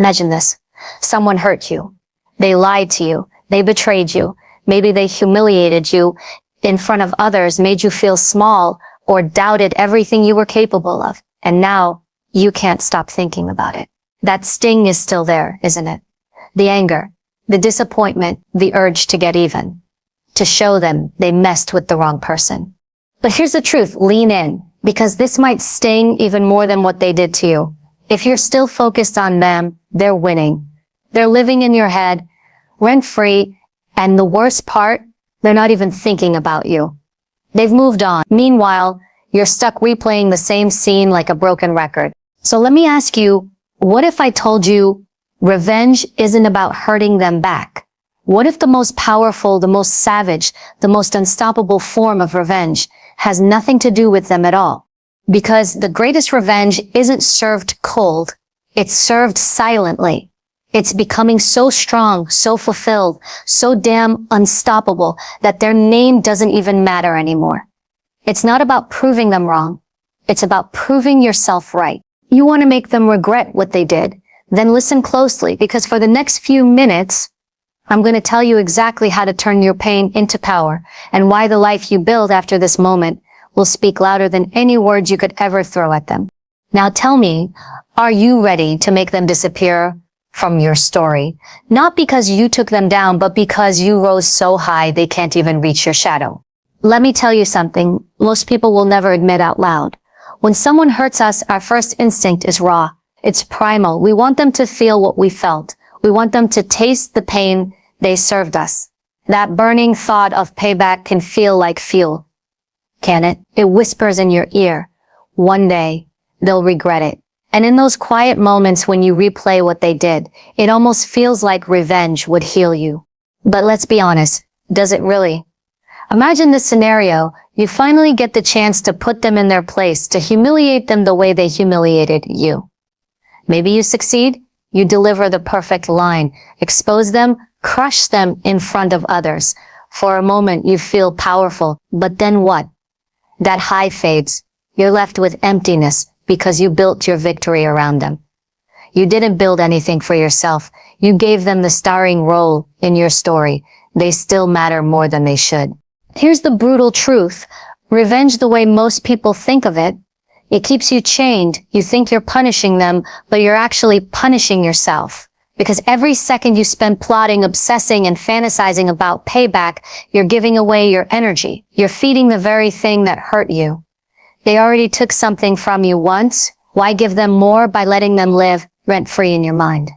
Imagine this. Someone hurt you. They lied to you. They betrayed you. Maybe they humiliated you in front of others, made you feel small, or doubted everything you were capable of. And now you can't stop thinking about it. That sting is still there, isn't it? The anger, the disappointment, the urge to get even, to show them they messed with the wrong person. But here's the truth, lean in, because this might sting even more than what they did to you. If you're still focused on them, they're winning. They're living in your head, rent-free, and the worst part, they're not even thinking about you. They've moved on. Meanwhile, you're stuck replaying the same scene like a broken record. So let me ask you, what if I told you revenge isn't about hurting them back? What if the most powerful, the most savage, the most unstoppable form of revenge has nothing to do with them at all? Because the greatest revenge isn't served cold. It's served silently. It's becoming so strong, so fulfilled, so damn unstoppable that their name doesn't even matter anymore. It's not about proving them wrong. It's about proving yourself right. You want to make them regret what they did? Then listen closely, because for the next few minutes, I'm going to tell you exactly how to turn your pain into power and why the life you build after this moment will speak louder than any words you could ever throw at them. Now tell me, are you ready to make them disappear from your story? Not because you took them down, but because you rose so high they can't even reach your shadow. Let me tell you something most people will never admit out loud. When someone hurts us, our first instinct is raw. It's primal. We want them to feel what we felt. We want them to taste the pain they served us. That burning thought of payback can feel like fuel. Can it? It whispers in your ear. One day, they'll regret it. And in those quiet moments when you replay what they did, it almost feels like revenge would heal you. But let's be honest, does it really? Imagine this scenario. You finally get the chance to put them in their place, to humiliate them the way they humiliated you. Maybe you succeed. You deliver the perfect line, expose them, crush them in front of others. For a moment, you feel powerful. But then what? That high fades. You're left with emptiness because you built your victory around them. You didn't build anything for yourself. You gave them the starring role in your story. They still matter more than they should. Here's the brutal truth. Revenge, the way most people think of it, it keeps you chained. You think you're punishing them, but you're actually punishing yourself. Because every second you spend plotting, obsessing, and fantasizing about payback, you're giving away your energy. You're feeding the very thing that hurt you. They already took something from you once. Why give them more by letting them live rent-free in your mind?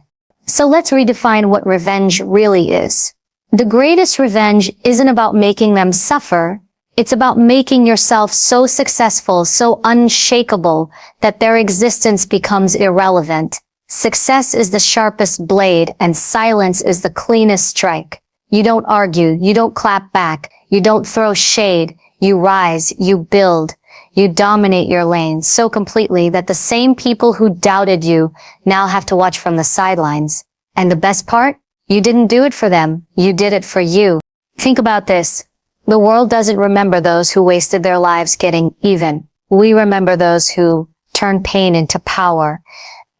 So let's redefine what revenge really is. The greatest revenge isn't about making them suffer. It's about making yourself so successful, so unshakable, that their existence becomes irrelevant. Success is the sharpest blade, and silence is the cleanest strike. You don't argue, you don't clap back, you don't throw shade, you rise, you build, you dominate your lane so completely that the same people who doubted you now have to watch from the sidelines. And the best part? You didn't do it for them, you did it for you. Think about this. The world doesn't remember those who wasted their lives getting even. We remember those who turned pain into power.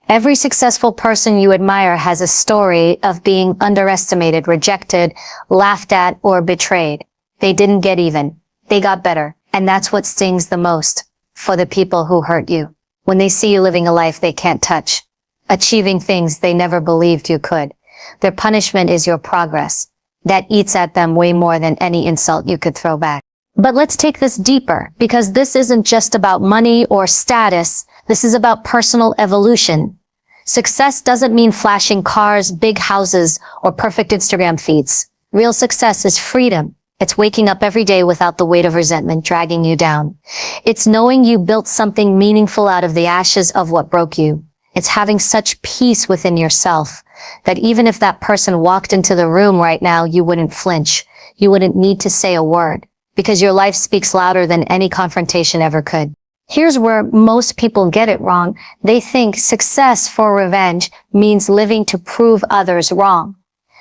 Every successful person you admire has a story of being underestimated, rejected, laughed at, or betrayed. They didn't get even. They got better. And that's what stings the most for the people who hurt you. When they see you living a life they can't touch, achieving things they never believed you could. Their punishment is your progress. That eats at them way more than any insult you could throw back. But let's take this deeper, because this isn't just about money or status. This is about personal evolution. Success doesn't mean flashing cars, big houses, or perfect Instagram feeds. Real success is freedom. It's waking up every day without the weight of resentment dragging you down. It's knowing you built something meaningful out of the ashes of what broke you. It's having such peace within yourself that even if that person walked into the room right now, you wouldn't flinch. You wouldn't need to say a word, because your life speaks louder than any confrontation ever could. Here's where most people get it wrong. They think success for revenge means living to prove others wrong.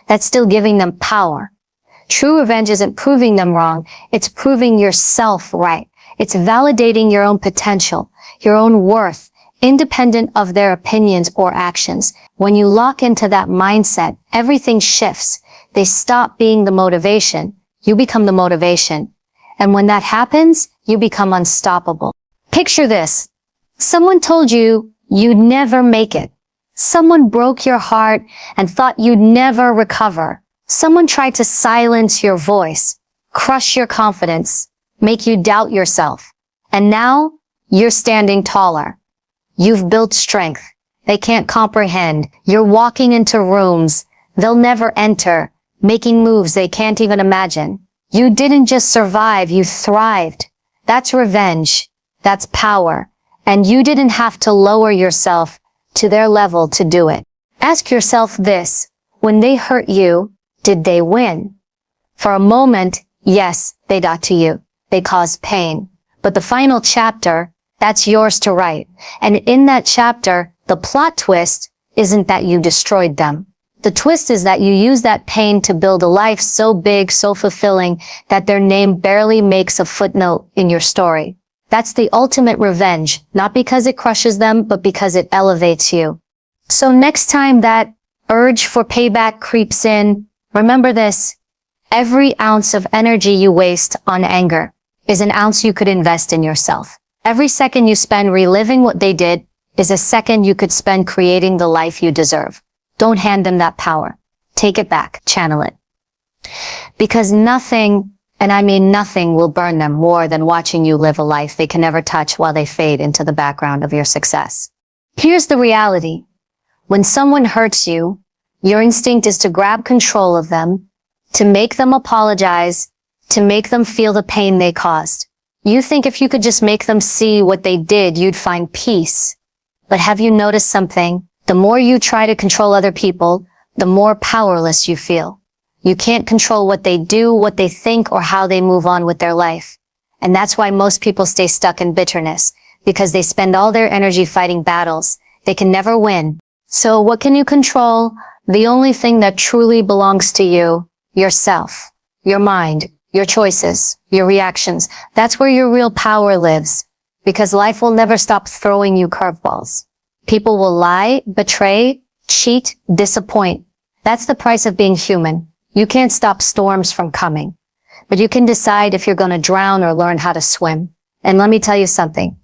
That's still giving them power. True revenge isn't proving them wrong. It's proving yourself right. It's validating your own potential, your own worth, independent of their opinions or actions. When you lock into that mindset, everything shifts. They stop being the motivation. You become the motivation. And when that happens, you become unstoppable. Picture this. Someone told you you'd never make it. Someone broke your heart and thought you'd never recover. Someone tried to silence your voice, crush your confidence, make you doubt yourself. And now you're standing taller. You've built strength. They can't comprehend. You're walking into rooms they'll never enter, making moves they can't even imagine. You didn't just survive, you thrived. That's revenge. That's power. And you didn't have to lower yourself to their level to do it. Ask yourself this. When they hurt you, did they win? For a moment, yes, they got to you. They caused pain. But the final chapter, that's yours to write. And in that chapter, the plot twist isn't that you destroyed them. The twist is that you use that pain to build a life so big, so fulfilling, that their name barely makes a footnote in your story. That's the ultimate revenge, not because it crushes them, but because it elevates you. So next time that urge for payback creeps in, remember this. Every ounce of energy you waste on anger is an ounce you could invest in yourself. Every second you spend reliving what they did is a second you could spend creating the life you deserve. Don't hand them that power. Take it back. Channel it. Because nothing, and I mean nothing, will burn them more than watching you live a life they can never touch while they fade into the background of your success. Here's the reality. When someone hurts you, your instinct is to grab control of them, to make them apologize, to make them feel the pain they caused. You think if you could just make them see what they did, you'd find peace. But have you noticed something? The more you try to control other people, the more powerless you feel. You can't control what they do, what they think, or how they move on with their life. And that's why most people stay stuck in bitterness, because they spend all their energy fighting battles they can never win. So what can you control? The only thing that truly belongs to you, yourself, your mind, your choices, your reactions. That's where your real power lives, because life will never stop throwing you curveballs. People will lie, betray, cheat, disappoint. That's the price of being human. You can't stop storms from coming, but you can decide if you're going to drown or learn how to swim. And let me tell you something.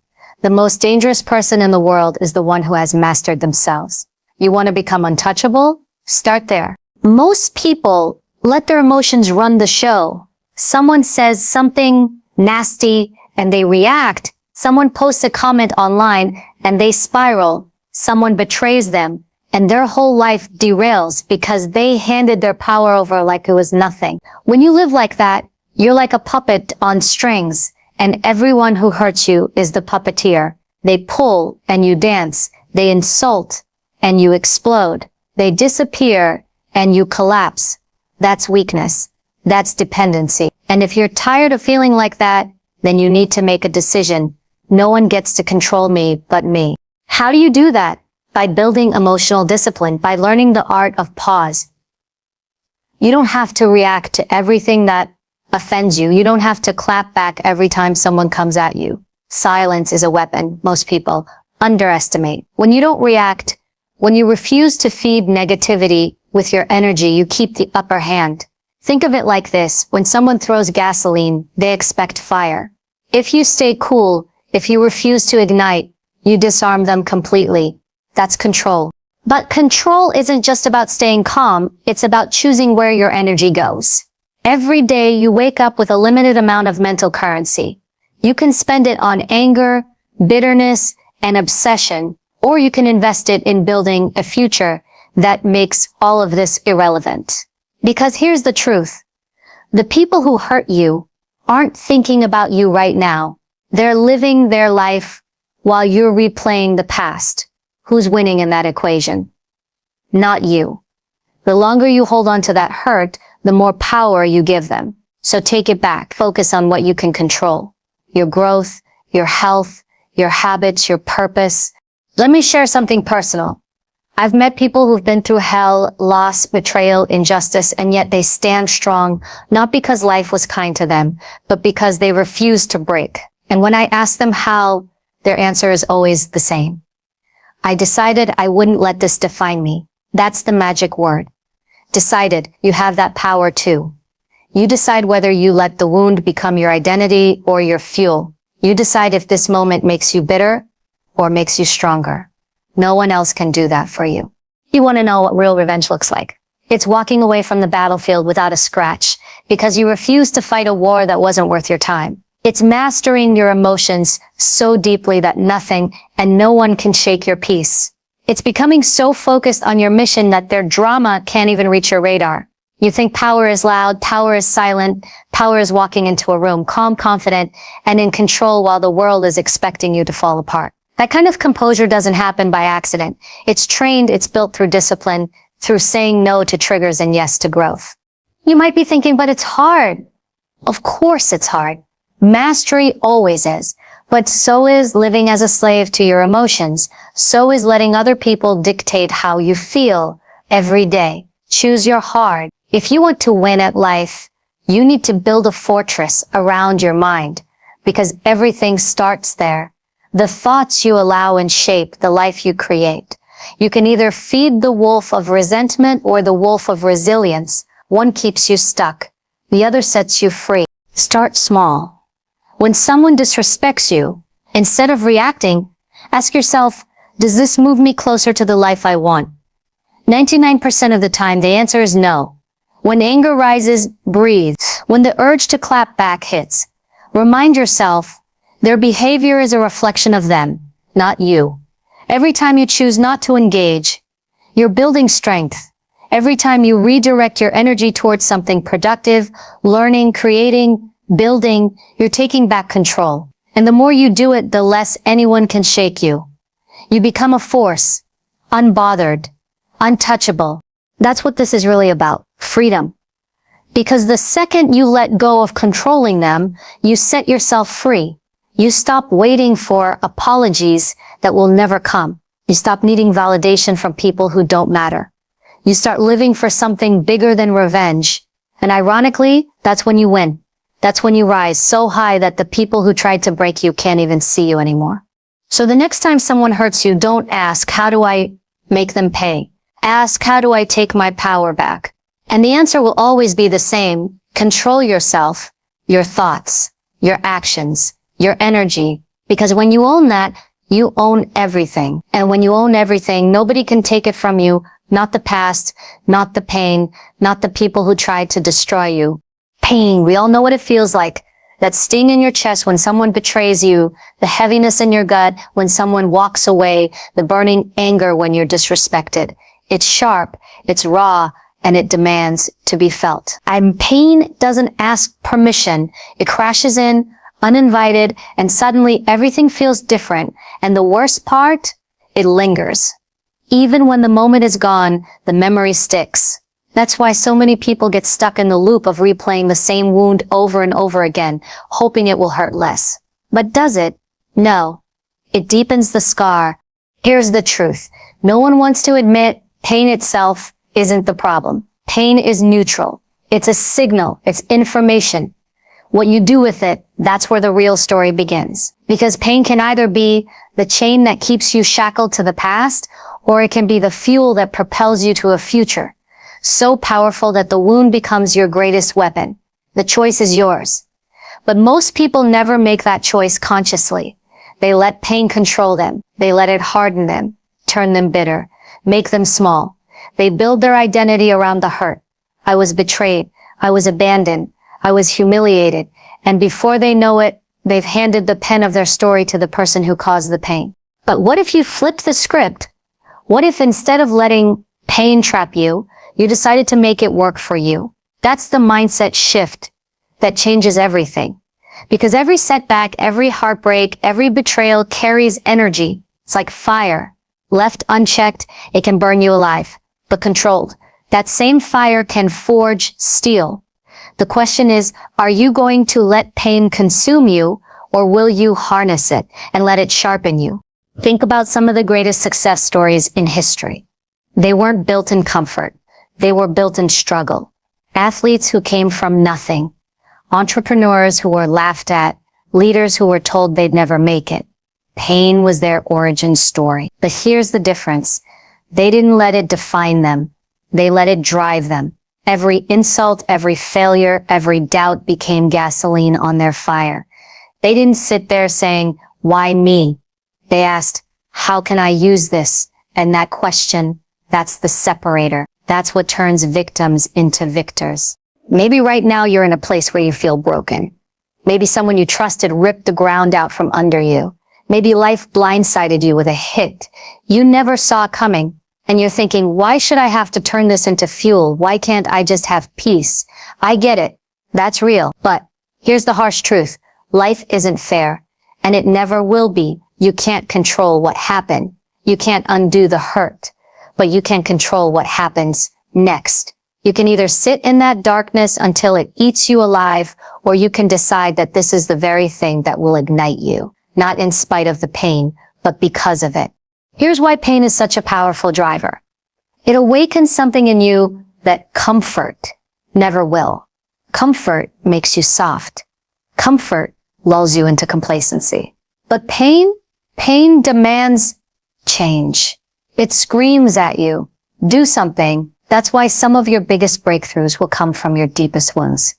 The most dangerous person in the world is the one who has mastered themselves. You want to become untouchable? Start there. Most people let their emotions run the show. Someone says something nasty and they react. Someone posts a comment online and they spiral. Someone betrays them and their whole life derails because they handed their power over like it was nothing. When you live like that, you're like a puppet on strings, and everyone who hurts you is the puppeteer. They pull and you dance. They insult and you explode. They disappear and you collapse. That's weakness. That's dependency. And if you're tired of feeling like that, then you need to make a decision. No one gets to control me but me. How do you do that? By building emotional discipline, by learning the art of pause. You don't have to react to everything that offends you. You don't have to clap back every time someone comes at you. Silence is a weapon most people underestimate. When you don't react, when you refuse to feed negativity with your energy, you keep the upper hand. Think of it like this. When someone throws gasoline, they expect fire. If you stay cool, if you refuse to ignite, you disarm them completely. That's control. But control isn't just about staying calm. It's about choosing where your energy goes. Every day you wake up with a limited amount of mental currency. You can spend it on anger, bitterness, and obsession, or you can invest it in building a future that makes all of this irrelevant. Because here's the truth. The people who hurt you aren't thinking about you right now. They're living their life while you're replaying the past. Who's winning in that equation? Not you. The longer you hold on to that hurt, the more power you give them. So take it back. Focus on what you can control. Your growth, your health, your habits, your purpose. Let me share something personal. I've met people who've been through hell, loss, betrayal, injustice, and yet they stand strong, not because life was kind to them, but because they refused to break. And when I ask them how, their answer is always the same. I decided I wouldn't let this define me. That's the magic word. Decided. You have that power too. You decide whether you let the wound become your identity or your fuel. You decide if this moment makes you bitter or makes you stronger. No one else can do that for you. You want to know what real revenge looks like? It's walking away from the battlefield without a scratch because you refused to fight a war that wasn't worth your time. It's mastering your emotions so deeply that nothing and no one can shake your peace. It's becoming so focused on your mission that their drama can't even reach your radar. You think power is loud, power is silent, power is walking into a room, calm, confident, and in control while the world is expecting you to fall apart. That kind of composure doesn't happen by accident. It's trained, it's built through discipline, through saying no to triggers and yes to growth. You might be thinking, but it's hard. Of course it's hard. Mastery always is. But so is living as a slave to your emotions. So is letting other people dictate how you feel every day. Choose your heart. If you want to win at life, you need to build a fortress around your mind because everything starts there. The thoughts you allow and shape the life you create. You can either feed the wolf of resentment or the wolf of resilience. One keeps you stuck. The other sets you free. Start small. When someone disrespects you, instead of reacting, ask yourself, does this move me closer to the life I want? 99% of the time, the answer is no. When anger rises, breathe. When the urge to clap back hits, remind yourself, their behavior is a reflection of them, not you. Every time you choose not to engage, you're building strength. Every time you redirect your energy towards something productive, learning, creating, building, you're taking back control. And the more you do it, the less anyone can shake you. You become a force, unbothered, untouchable. That's what this is really about, freedom. Because the second you let go of controlling them, you set yourself free. You stop waiting for apologies that will never come. You stop needing validation from people who don't matter. You start living for something bigger than revenge. And ironically, that's when you win. That's when you rise so high that the people who tried to break you can't even see you anymore. So the next time someone hurts you, don't ask, how do I make them pay? Ask, how do I take my power back? And the answer will always be the same. Control yourself, your thoughts, your actions, your energy. Because when you own that, you own everything. And when you own everything, nobody can take it from you. Not the past, not the pain, not the people who tried to destroy you. Pain, we all know what it feels like. That sting in your chest when someone betrays you, the heaviness in your gut when someone walks away, the burning anger when you're disrespected. It's sharp, it's raw, and it demands to be felt. And pain doesn't ask permission. It crashes in, uninvited, and suddenly everything feels different. And the worst part, it lingers. Even when the moment is gone, the memory sticks. That's why so many people get stuck in the loop of replaying the same wound over and over again, hoping it will hurt less. But does it? No. It deepens the scar. Here's the truth. No one wants to admit pain itself isn't the problem. Pain is neutral. It's a signal. It's information. What you do with it, that's where the real story begins. Because pain can either be the chain that keeps you shackled to the past, or it can be the fuel that propels you to a future. So powerful that the wound becomes your greatest weapon. The choice is yours. But most people never make that choice consciously. They let pain control them. They let it harden them, turn them bitter, make them small. They build their identity around the hurt. I was betrayed. I was abandoned. I was humiliated. And before they know it, they've handed the pen of their story to the person who caused the pain. But what if you flipped the script? What if instead of letting pain trap you, you decided to make it work for you? That's the mindset shift that changes everything. Because every setback, every heartbreak, every betrayal carries energy. It's like fire. Left unchecked, it can burn you alive. But controlled, that same fire can forge steel. The question is, are you going to let pain consume you, or will you harness it and let it sharpen you? Think about some of the greatest success stories in history. They weren't built in comfort. They were built in struggle. Athletes who came from nothing. Entrepreneurs who were laughed at. Leaders who were told they'd never make it. Pain was their origin story. But here's the difference. They didn't let it define them. They let it drive them. Every insult, every failure, every doubt became gasoline on their fire. They didn't sit there saying, "Why me?" They asked, "How can I use this?" And that question, that's the separator. That's what turns victims into victors. Maybe right now you're in a place where you feel broken. Maybe someone you trusted ripped the ground out from under you. Maybe life blindsided you with a hit you never saw coming. And you're thinking, why should I have to turn this into fuel? Why can't I just have peace? I get it. That's real. But here's the harsh truth. Life isn't fair. And it never will be. You can't control what happened. You can't undo the hurt. But you can control what happens next. You can either sit in that darkness until it eats you alive, or you can decide that this is the very thing that will ignite you. Not in spite of the pain, but because of it. Here's why pain is such a powerful driver. It awakens something in you that comfort never will. Comfort makes you soft. Comfort lulls you into complacency. But pain demands change. It screams at you. Do something. That's why some of your biggest breakthroughs will come from your deepest wounds.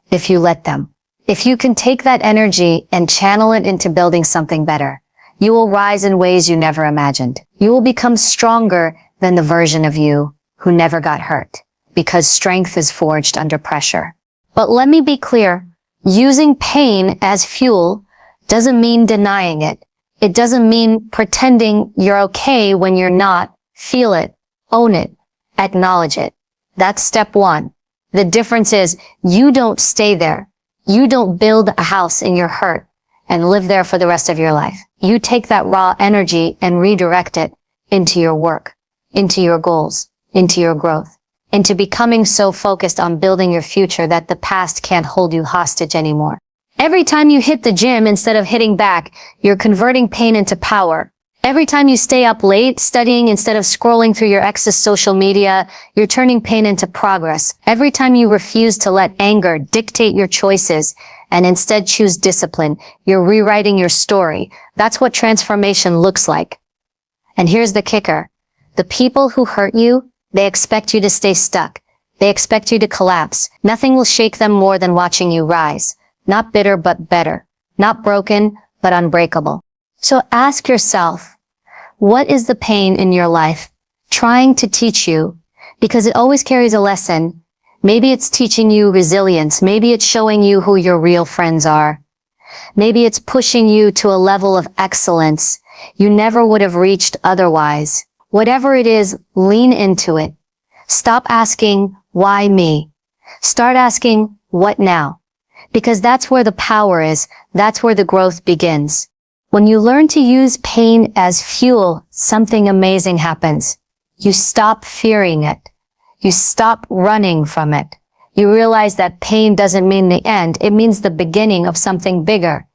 If you let them. If you can take that energy and channel it into building something better, you will rise in ways you never imagined. You will become stronger than the version of you who never got hurt, because strength is forged under pressure. But let me be clear, using pain as fuel doesn't mean denying it. It doesn't mean pretending you're okay when you're not. Feel it, own it, acknowledge it. That's step one. The difference is you don't stay there. You don't build a house in your hurt and live there for the rest of your life. You take that raw energy and redirect it into your work, into your goals, into your growth, into becoming so focused on building your future that the past can't hold you hostage anymore. Every time you hit the gym instead of hitting back, you're converting pain into power. Every time you stay up late studying instead of scrolling through your ex's social media, you're turning pain into progress. Every time you refuse to let anger dictate your choices and instead choose discipline, you're rewriting your story. That's what transformation looks like. And here's the kicker. The people who hurt you, they expect you to stay stuck. They expect you to collapse. Nothing will shake them more than watching you rise. Not bitter, but better. Not broken, but unbreakable. So ask yourself, what is the pain in your life trying to teach you? Because it always carries a lesson. Maybe it's teaching you resilience. Maybe it's showing you who your real friends are. Maybe it's pushing you to a level of excellence you never would have reached otherwise. Whatever it is, lean into it. Stop asking, why me? Start asking, what now? Because that's where the power is. That's where the growth begins. When you learn to use pain as fuel, something amazing happens. You stop fearing it. You stop running from it. You realize that pain doesn't mean the end. It means the beginning of something bigger.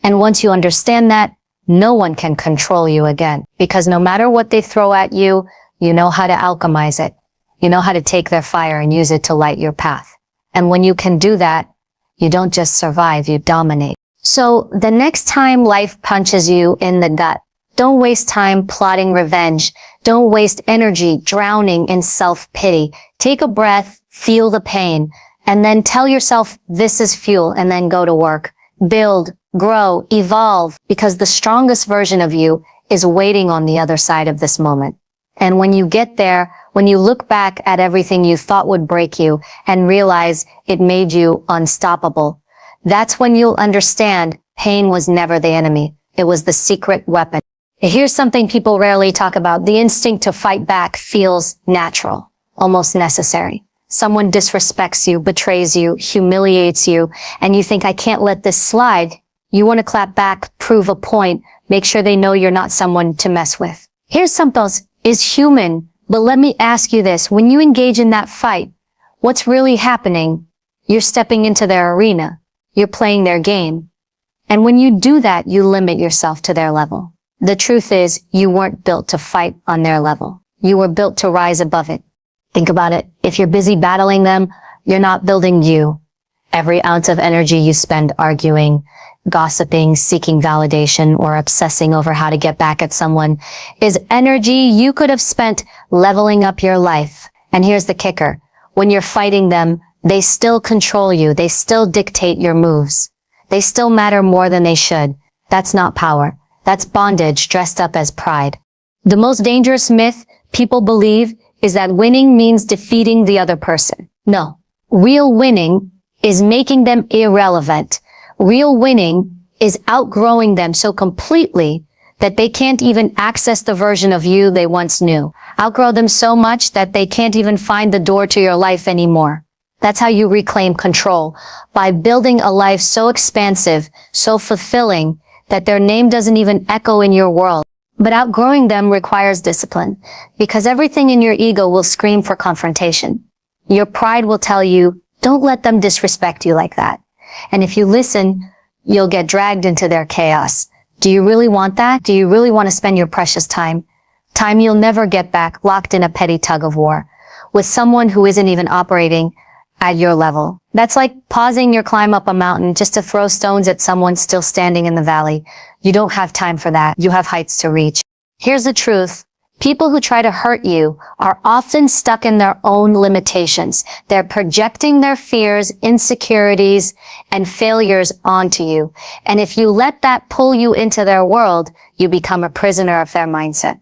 And once you understand that, no one can control you again. Because no matter what they throw at you, you know how to alchemize it. You know how to take their fire and use it to light your path. And when you can do that, you don't just survive, you dominate. So the next time life punches you in the gut, don't waste time plotting revenge. Don't waste energy drowning in self-pity. Take a breath, feel the pain, and then tell yourself this is fuel, and then go to work. Build, grow, evolve, because the strongest version of you is waiting on the other side of this moment. And when you get there, when you look back at everything you thought would break you and realize it made you unstoppable, that's when you'll understand pain was never the enemy. It was the secret weapon. Here's something people rarely talk about. The instinct to fight back feels natural, almost necessary. Someone disrespects you, betrays you, humiliates you, and you think, I can't let this slide. You want to clap back, prove a point, make sure they know you're not someone to mess with. Here's something else is human, but let me ask you this. When you engage in that fight, what's really happening? You're stepping into their arena. You're playing their game. And when you do that, you limit yourself to their level. The truth is, you weren't built to fight on their level. You were built to rise above it. Think about it. If you're busy battling them, you're not building you. Every ounce of energy you spend arguing, gossiping, seeking validation, or obsessing over how to get back at someone is energy you could have spent leveling up your life. And here's the kicker. When you're fighting them, they still control you. They still dictate your moves. They still matter more than they should. That's not power. That's bondage dressed up as pride. The most dangerous myth people believe is that winning means defeating the other person. No. Real winning is making them irrelevant. Real winning is outgrowing them so completely that they can't even access the version of you they once knew. Outgrow them so much that they can't even find the door to your life anymore. That's how you reclaim control, by building a life so expansive, so fulfilling, that their name doesn't even echo in your world. But outgrowing them requires discipline, because everything in your ego will scream for confrontation. Your pride will tell you, don't let them disrespect you like that. And if you listen, you'll get dragged into their chaos. Do you really want that? Do you really want to spend your precious time you'll never get back, locked in a petty tug of war with someone who isn't even operating at your level? That's like pausing your climb up a mountain just to throw stones at someone still standing in the valley. You don't have time for that. You have heights to reach. Here's the truth. People who try to hurt you are often stuck in their own limitations. They're projecting their fears, insecurities, and failures onto you. And if you let that pull you into their world, you become a prisoner of their mindset.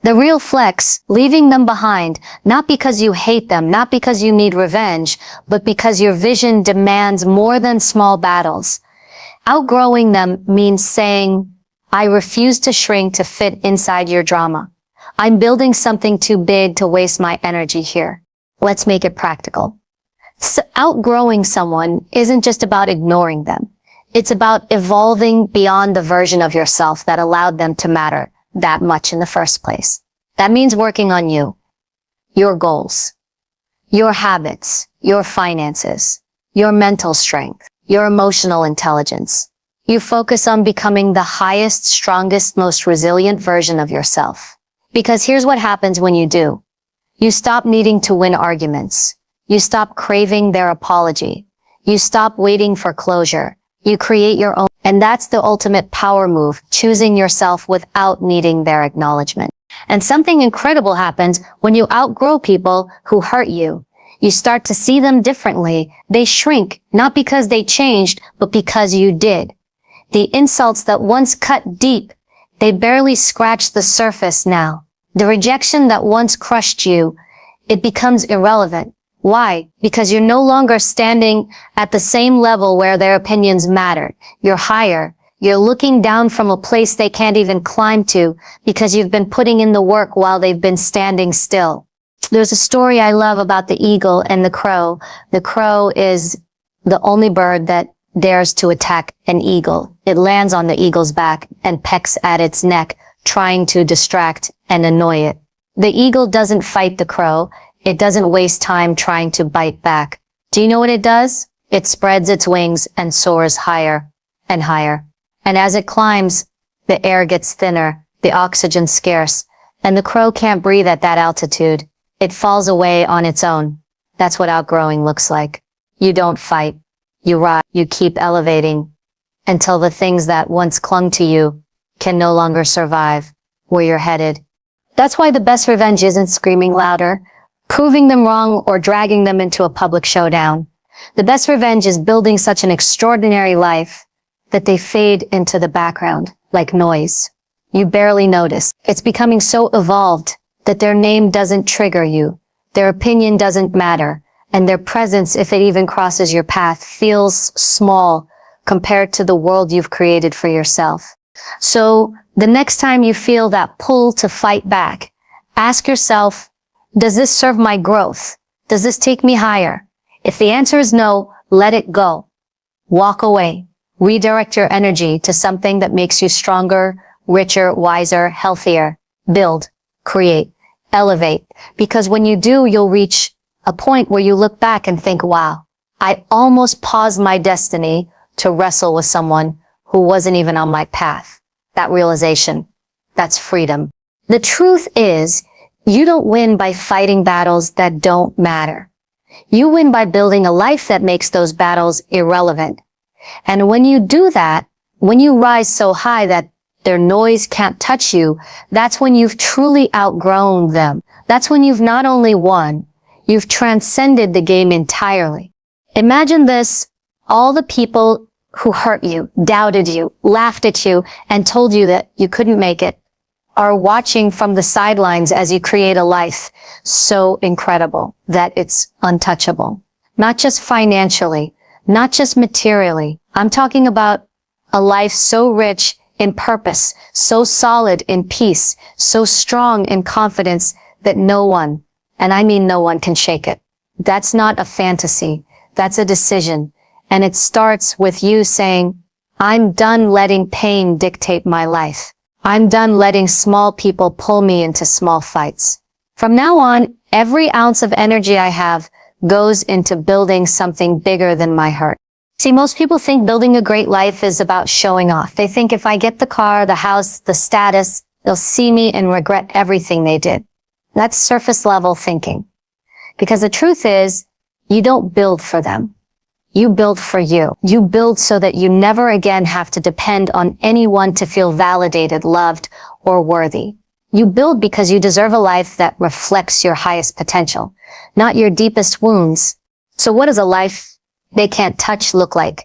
The real flex, leaving them behind, not because you hate them, not because you need revenge, but because your vision demands more than small battles. Outgrowing them means saying, I refuse to shrink to fit inside your drama. I'm building something too big to waste my energy here. Let's make it practical. So outgrowing someone isn't just about ignoring them. It's about evolving beyond the version of yourself that allowed them to matter that much in the first place. That means working on you, your goals, your habits, your finances, your mental strength, your emotional intelligence. You focus on becoming the highest, strongest, most resilient version of yourself. Because here's what happens when you do. You stop needing to win arguments. You stop craving their apology. You stop waiting for closure. You create your own. And that's the ultimate power move, choosing yourself without needing their acknowledgement. And something incredible happens when you outgrow people who hurt you. You start to see them differently. They shrink, not because they changed, but because you did. The insults that once cut deep, they barely scratch the surface now. The rejection that once crushed you, it becomes irrelevant. Why? Because you're no longer standing at the same level where their opinions matter. You're higher. You're looking down from a place they can't even climb to because you've been putting in the work while they've been standing still. There's a story I love about the eagle and the crow. The crow is the only bird that dares to attack an eagle. It lands on the eagle's back and pecks at its neck, trying to distract and annoy it. The eagle doesn't fight the crow. It doesn't waste time trying to bite back. Do you know what it does? It spreads its wings and soars higher and higher. And as it climbs, the air gets thinner, the oxygen scarce, and the crow can't breathe at that altitude. It falls away on its own. That's what outgrowing looks like. You don't fight. You rise. You keep elevating until the things that once clung to you can no longer survive where you're headed. That's why the best revenge isn't screaming louder, proving them wrong, or dragging them into a public showdown. The best revenge is building such an extraordinary life that they fade into the background like noise. You barely notice. It's becoming so evolved that their name doesn't trigger you. Their opinion doesn't matter. And their presence, if it even crosses your path, feels small compared to the world you've created for yourself. So the next time you feel that pull to fight back, ask yourself, does this serve my growth? Does this take me higher? If the answer is no, let it go. Walk away. Redirect your energy to something that makes you stronger, richer, wiser, healthier. Build, create, elevate. Because when you do, you'll reach a point where you look back and think, wow, I almost paused my destiny to wrestle with someone who wasn't even on my path. That realization, that's freedom. The truth is, you don't win by fighting battles that don't matter. You win by building a life that makes those battles irrelevant. And when you do that, When you rise so high that their noise can't touch you, that's when you've truly outgrown them. That's when you've not only won, you've transcended the game entirely. Imagine this, all the people who hurt you, doubted you, laughed at you, and told you that you couldn't make it, are watching from the sidelines as you create a life so incredible that it's untouchable. Not just financially, not just materially. I'm talking about a life so rich in purpose, so solid in peace, so strong in confidence that no one, and I mean no one, can shake it. That's not a fantasy. That's a decision. And it starts with you saying, I'm done letting pain dictate my life. I'm done letting small people pull me into small fights. From now on, every ounce of energy I have goes into building something bigger than my hurt. See, most people think building a great life is about showing off. They think if I get the car, the house, the status, they'll see me and regret everything they did. That's surface level thinking. Because the truth is, you don't build for them. You build for you. You build so that you never again have to depend on anyone to feel validated, loved, or worthy. You build because you deserve a life that reflects your highest potential, not your deepest wounds. So what does a life they can't touch look like?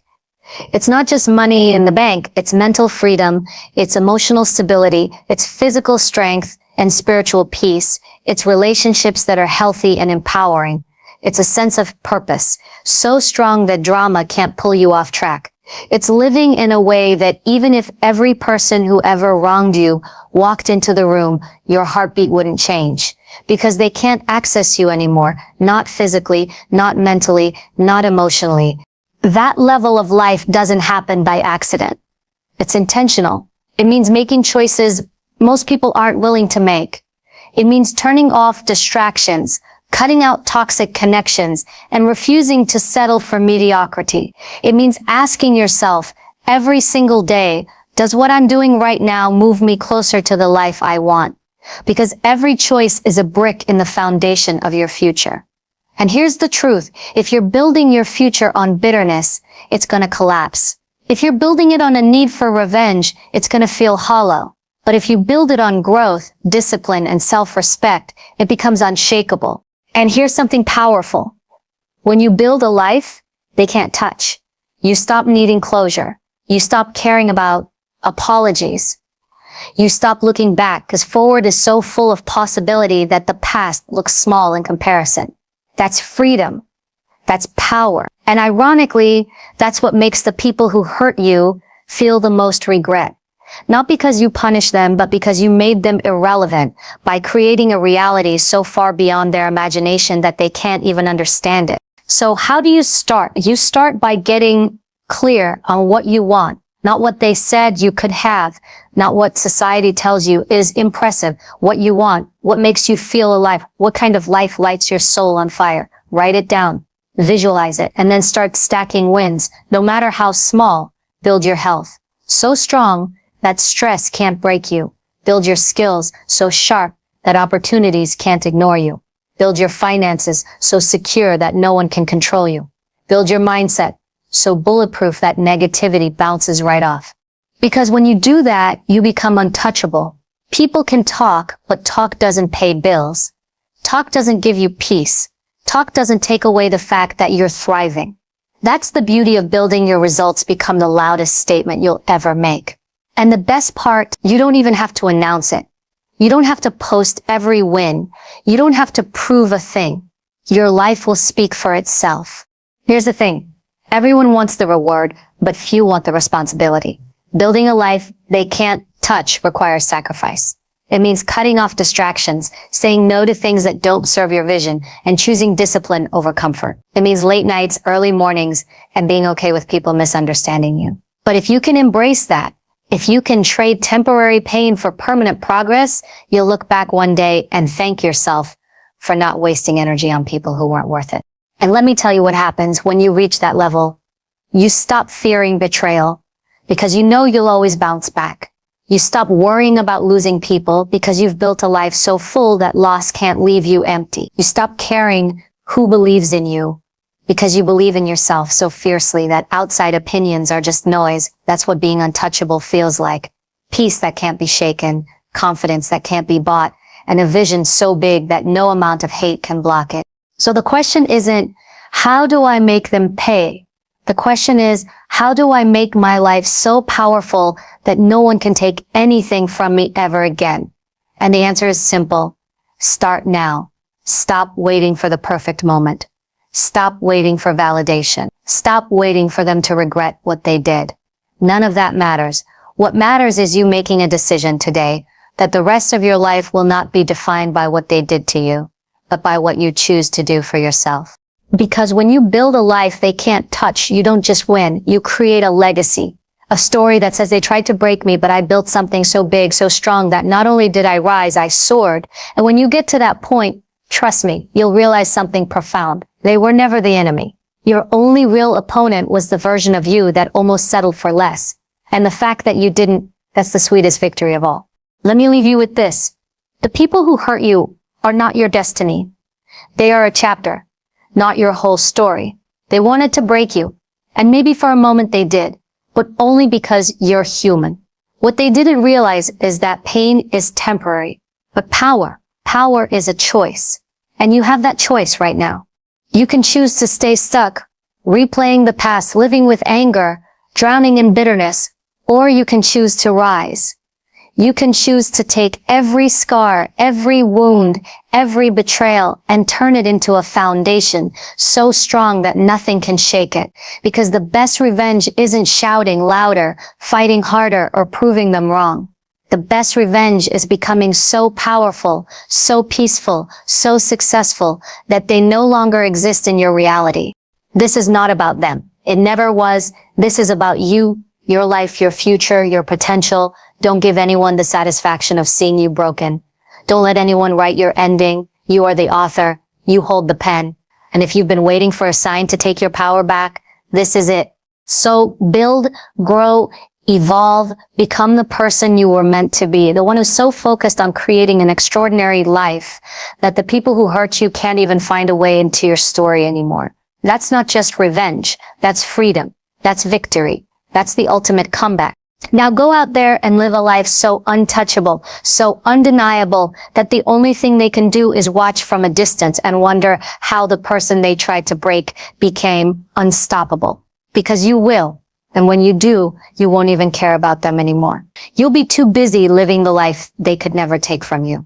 It's not just money in the bank. It's mental freedom. It's emotional stability. It's physical strength and spiritual peace. It's relationships that are healthy and empowering. It's a sense of purpose, so strong that drama can't pull you off track. It's living in a way that even if every person who ever wronged you walked into the room, your heartbeat wouldn't change. Because they can't access you anymore, not physically, not mentally, not emotionally. That level of life doesn't happen by accident. It's intentional. It means making choices most people aren't willing to make. It means turning off distractions, cutting out toxic connections, and refusing to settle for mediocrity. It means asking yourself every single day, does what I'm doing right now move me closer to the life I want? Because every choice is a brick in the foundation of your future. And here's the truth. If you're building your future on bitterness, it's going to collapse. If you're building it on a need for revenge, it's going to feel hollow. But if you build it on growth, discipline, and self-respect, it becomes unshakable. And here's something powerful. When you build a life they can't touch, you stop needing closure. You stop caring about apologies. You stop looking back because forward is so full of possibility that the past looks small in comparison. That's freedom. That's power. And ironically, that's what makes the people who hurt you feel the most regret. Not because you punished them, but because you made them irrelevant by creating a reality so far beyond their imagination that they can't even understand it. So how do you start? You start by getting clear on what you want, not what they said you could have, not what society tells you is impressive, what you want, what makes you feel alive, what kind of life lights your soul on fire. Write it down, visualize it, and then start stacking wins. No matter how small, build your health so strong that stress can't break you. Build your skills so sharp that opportunities can't ignore you. Build your finances so secure that no one can control you. Build your mindset so bulletproof that negativity bounces right off. Because when you do that, you become untouchable. People can talk, but talk doesn't pay bills. Talk doesn't give you peace. Talk doesn't take away the fact that you're thriving. That's the beauty of building your results become the loudest statement you'll ever make. And the best part, you don't even have to announce it. You don't have to post every win. You don't have to prove a thing. Your life will speak for itself. Here's the thing. Everyone wants the reward, but few want the responsibility. Building a life they can't touch requires sacrifice. It means cutting off distractions, saying no to things that don't serve your vision, and choosing discipline over comfort. It means late nights, early mornings, and being okay with people misunderstanding you. But if you can embrace that, if you can trade temporary pain for permanent progress, you'll look back one day and thank yourself for not wasting energy on people who weren't worth it. And let me tell you what happens when you reach that level. You stop fearing betrayal because you know you'll always bounce back. You stop worrying about losing people because you've built a life so full that loss can't leave you empty. You stop caring who believes in you because you believe in yourself so fiercely that outside opinions are just noise. That's what being untouchable feels like. Peace that can't be shaken, confidence that can't be bought, and a vision so big that no amount of hate can block it. So the question isn't, how do I make them pay? The question is, how do I make my life so powerful that no one can take anything from me ever again? And the answer is simple. Start now. Stop waiting for the perfect moment. Stop waiting for validation. Stop waiting for them to regret what they did. None of that matters. What matters is you making a decision today that the rest of your life will not be defined by what they did to you, but by what you choose to do for yourself. Because when you build a life they can't touch, you don't just win, you create a legacy. A story that says they tried to break me, but I built something so big, so strong that not only did I rise, I soared. And when you get to that point, trust me, you'll realize something profound. They were never the enemy. Your only real opponent was the version of you that almost settled for less. And the fact that you didn't, that's the sweetest victory of all. Let me leave you with this. The people who hurt you are not your destiny. They are a chapter, not your whole story. They wanted to break you, and maybe for a moment they did, but only because you're human. What they didn't realize is that pain is temporary, but power is a choice. And you have that choice right now. You can choose to stay stuck, replaying the past, living with anger, drowning in bitterness, or you can choose to rise. You can choose to take every scar, every wound, every betrayal, and turn it into a foundation so strong that nothing can shake it. Because the best revenge isn't shouting louder, fighting harder, or proving them wrong. The best revenge is becoming so powerful, so peaceful, so successful that they no longer exist in your reality. This is not about them. It never was. This is about you, your life, your future, your potential. Don't give anyone the satisfaction of seeing you broken. Don't let anyone write your ending. You are the author. You hold the pen. And if you've been waiting for a sign to take your power back, this is it. So build, grow, evolve, become the person you were meant to be. The one who's so focused on creating an extraordinary life that the people who hurt you can't even find a way into your story anymore. That's not just revenge. That's freedom. That's victory. That's the ultimate comeback. Now go out there and live a life so untouchable, so undeniable that the only thing they can do is watch from a distance and wonder how the person they tried to break became unstoppable. Because you will. And when you do, you won't even care about them anymore. You'll be too busy living the life they could never take from you.